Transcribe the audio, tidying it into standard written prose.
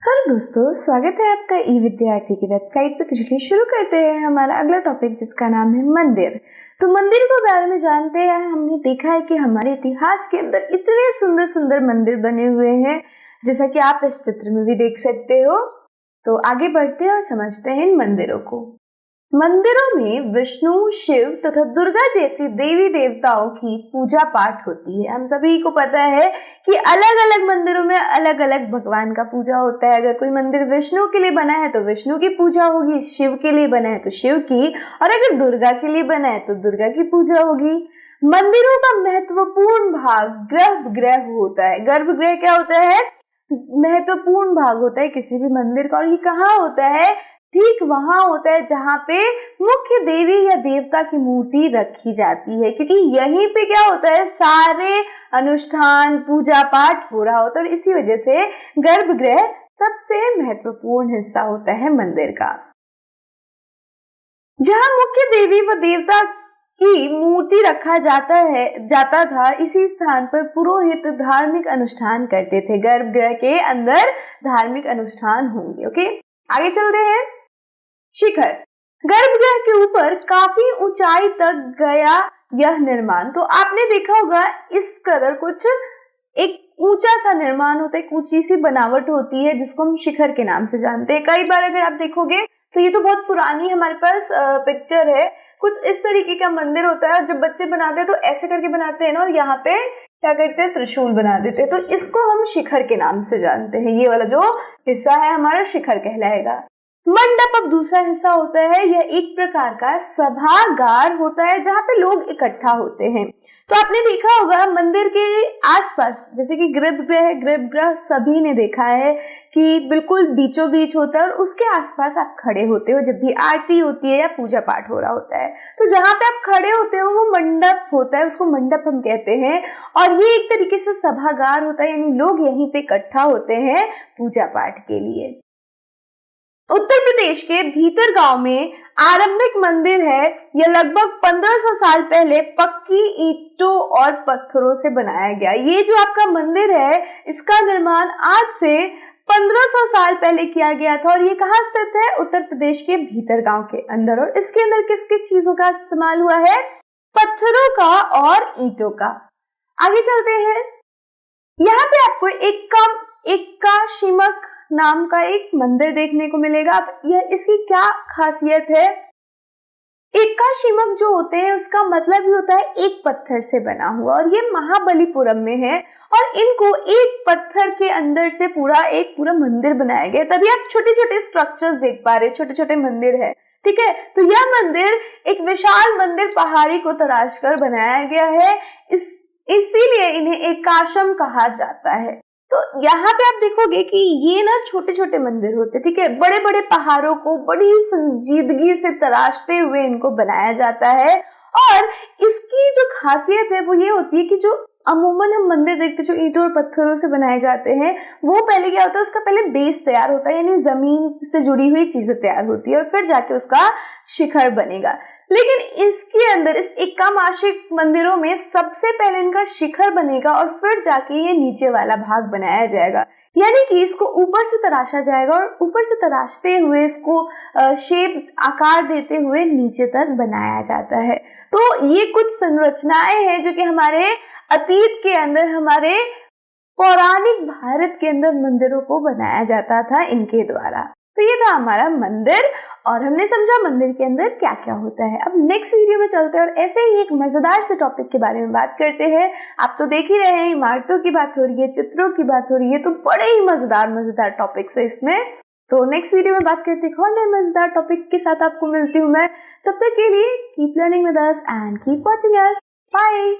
Hello दोस्तों, स्वागत है आपका ई विद्यार्थी की वेबसाइट पे। तो चलिए शुरू करते हैं हमारा अगला टॉपिक, जिसका नाम है मंदिर। तो मंदिर के बारे में जानते हैं। हमने देखा है कि हमारे इतिहास के अंदर इतने सुंदर सुंदर मंदिर बने हुए हैं, जैसा कि आप इस चित्र में भी देख सकते हो। तो आगे बढ़ते हैं और समझते हैं इन मंदिरों को। मंदिरों में विष्णु, शिव तथा दुर्गा जैसी देवी देवताओं की पूजा पाठ होती है। हम सभी को पता है कि अलग अलग मंदिरों में अलग अलग भगवान का पूजा होता है। अगर कोई मंदिर विष्णु के लिए बना है तो विष्णु की पूजा होगी, शिव के लिए बना है तो शिव की, और अगर दुर्गा के लिए बना है तो दुर्गा की पूजा होगी। मंदिरों का महत्वपूर्ण भाग गर्भगृह होता है। गर्भगृह क्या होता है? महत्वपूर्ण भाग होता है किसी भी मंदिर का। और ये कहाँ होता है? ठीक वहां होता है जहां पे मुख्य देवी या देवता की मूर्ति रखी जाती है, क्योंकि यहीं पे क्या होता है, सारे अनुष्ठान, पूजा पाठ हो रहा होता है। और इसी वजह से गर्भगृह सबसे महत्वपूर्ण हिस्सा होता है मंदिर का। जहां मुख्य देवी व देवता की मूर्ति रखा जाता था, इसी स्थान पर पुरोहित धार्मिक अनुष्ठान करते थे। गर्भगृह के अंदर धार्मिक अनुष्ठान होंगे। ओके, आगे चलते हैं। शिखर, गर्भगृह के ऊपर काफी ऊंचाई तक गया यह निर्माण। तो आपने देखा होगा इस कदर कुछ एक ऊंचा सा निर्माण होता है, एक ऊंची सी बनावट होती है, जिसको हम शिखर के नाम से जानते हैं। कई बार अगर आप देखोगे तो ये तो बहुत पुरानी हमारे पास पिक्चर है। कुछ इस तरीके का मंदिर होता है, और जब बच्चे बनाते हैं तो ऐसे करके बनाते हैं ना, और यहाँ पे क्या करते हैं, त्रिशूल बना देते हैं। तो इसको हम शिखर के नाम से जानते हैं। ये वाला जो हिस्सा है हमारा शिखर कहलाएगा। मंडप अब दूसरा हिस्सा होता है। यह एक प्रकार का सभागार होता है जहाँ पे लोग इकट्ठा होते हैं। तो आपने देखा होगा मंदिर के आसपास, जैसे कि गर्भगृह सभी ने देखा है कि बिल्कुल बीचों बीच होता है, और उसके आसपास आप खड़े होते हो जब भी आरती होती है या पूजा पाठ हो रहा होता है। तो जहाँ पे आप खड़े होते हो वो मंडप होता है, उसको मंडप हम कहते हैं। और ये एक तरीके से सभागार होता है, यानी लोग यहीं पे इकट्ठा होते हैं पूजा पाठ के लिए। उत्तर प्रदेश के भीतर गांव में आरंभिक मंदिर है। यह लगभग 1500 साल पहले पक्की ईंटों और पत्थरों से बनाया गया। ये जो आपका मंदिर है, इसका निर्माण आज से 1500 साल पहले किया गया था। और ये कहाँ स्थित है? उत्तर प्रदेश के भीतर गांव के अंदर। और इसके अंदर किस किस चीजों का इस्तेमाल हुआ है? पत्थरों का और ईंटों का। आगे चलते हैं। यहाँ पे आपको एक्का शिमक नाम का एक मंदिर देखने को मिलेगा। अब यह इसकी क्या खासियत है? एक्का शिमक जो होते हैं उसका मतलब ही होता है एक पत्थर से बना हुआ, और ये महाबलीपुरम में है। और इनको एक पत्थर के अंदर से पूरा मंदिर बनाया गया। तभी आप छोटे छोटे स्ट्रक्चर्स देख पा रहे, छोटे छोटे मंदिर है, ठीक है। तो यह मंदिर एक विशाल मंदिर पहाड़ी को तराश कर बनाया गया है। इसीलिए इन्हें एक्काशम कहा जाता है। तो यहाँ पे आप देखोगे कि ये ना छोटे छोटे मंदिर होते, ठीक है। बड़े बड़े पहाड़ों को बड़ी संजीदगी से तराशते हुए इनको बनाया जाता है। और इसकी जो खासियत है वो ये होती है कि जो अमूमन हम मंदिर देखते जो ईंटों और पत्थरों से बनाए जाते हैं, वो पहले क्या होता है, उसका पहले बेस तैयार होता है, यानी जमीन से जुड़ी हुई चीजें तैयार होती है, और फिर जाके उसका शिखर बनेगा। लेकिन इसके अंदर इस एक्कामाशिक मंदिरों में सबसे पहले इनका शिखर बनेगा, और फिर जाके ये नीचे वाला भाग बनाया जाएगा। यानी कि इसको ऊपर से तराशा जाएगा, और ऊपर से तराशते हुए इसको शेप, आकार देते हुए नीचे तक बनाया जाता है। तो ये कुछ संरचनाएं हैं जो कि हमारे अतीत के अंदर, हमारे पौराणिक भारत के अंदर मंदिरों को बनाया जाता था इनके द्वारा। तो ये था हमारा मंदिर, और हमने समझा मंदिर के अंदर क्या क्या होता है। अब नेक्स्ट वीडियो में चलते हैं और ऐसे ही एक मजेदार से टॉपिक के बारे में बात करते हैं। आप तो देख ही रहे हैं, इमारतों की बात हो रही है, चित्रों की बात हो रही है, तो बड़े ही मजेदार टॉपिक्स है इसमें। तो नेक्स्ट वीडियो में बात करते हैं और नए मजेदार टॉपिक के साथ आपको मिलती हूँ मैं। तब तक के लिए keep learning with us and keep watching us. Bye.